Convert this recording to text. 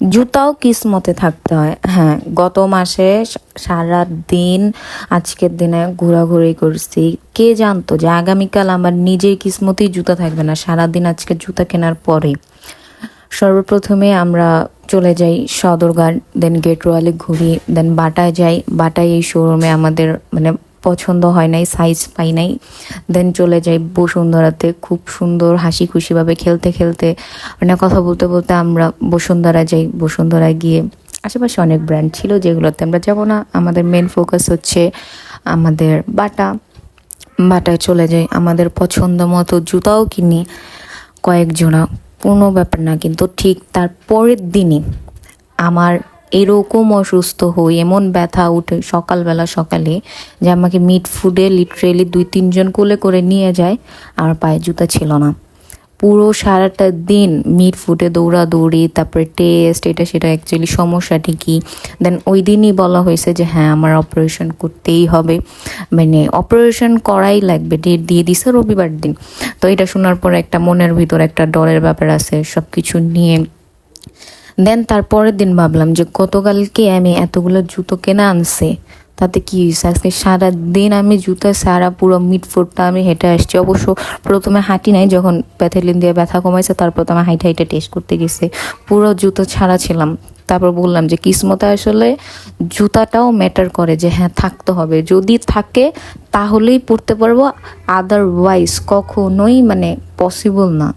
জুতাও কিসমতে থাকতে হয়। হ্যাঁ, গত মাসে সারা দিন আজকের দিনে ঘোরাঘুরি করছি। কে জানতো যে আগামীকাল আমার নিজের কিসমতেই জুতা থাকবে না, সারাদিন আজকে জুতা কেনার পরে। সর্বপ্রথমে আমরা চলে যাই সদরঘাট, দেন গেটওয়ালি ঘুরি, দেন বাটায় যাই। বাটায় এই শোরুমে আমাদের মানে পছন্দ হয় নাই, সাইজ পাই নাই। দেন চলে যাই বসুন্ধরাতে, খুব সুন্দর হাসি খুশিভাবে খেলতে খেলতে মানে কথা বলতে বলতে আমরা বসুন্ধরা যাই। বসুন্ধরায় গিয়ে আশেপাশে অনেক ব্র্যান্ড ছিল যেগুলোতে আমরা যাব না, আমাদের মেন ফোকাস হচ্ছে আমাদের বাটায় চলে যাই, আমাদের পছন্দ মতো জুতাও কিনি কয়েক জোড়া। কোনো ব্যাপার না, কিন্তু ঠিক তার পরের দিনই আমার এরকম অসুস্থ হই, এমন ব্যথা উঠে সকালে যে আমাকে মিড ফুডে লিটারেলি 2-3 জন কোলে করে নিয়ে যায়। আমার পায়ে জুতা ছিল না। পুরো সারাটা দিন মিড ফুডে দৌড়াদৌড়ি, তারপরে টেস্ট, এটা সেটা। অ্যাকচুয়ালি সমস্যাটি কি, দেন ওই দিনই বলা হয়েছে যে হ্যাঁ আমার অপারেশন করতেই হবে, মানে অপারেশন করাই লাগবে, ডেট দিয়ে দিছে রবিবার দিন। তো এটা শোনার পর একটা মনের ভিতর একটা ডরের ব্যাপার আছে সব কিছু নিয়ে। দেন তারপরের দিন ভাবলাম যে গতকালকে আমি এতগুলো জুতো কেনা আনছে, তাতে কি হয়েছে, আজকে সারাদিন আমি জুতা সারা পুরো মিডফুটটা আমি হেঁটে আসছি। অবশ্য প্রথমে হাঁটি নাই, যখন প্যাথেলিন দিয়ে ব্যথা কমাইছে তারপর তো আমি হাইটে হাইটে টেস্ট করতে গেছে, পুরো জুতো ছাড়া ছিলাম। তারপর বললাম যে কিসমতে আসলে জুতাটাও ম্যাটার করে, যে হ্যাঁ থাকতে হবে, যদি থাকে তাহলেই পরতে পারবো, আদারওয়াইজ কখনোই মানে পসিবল না।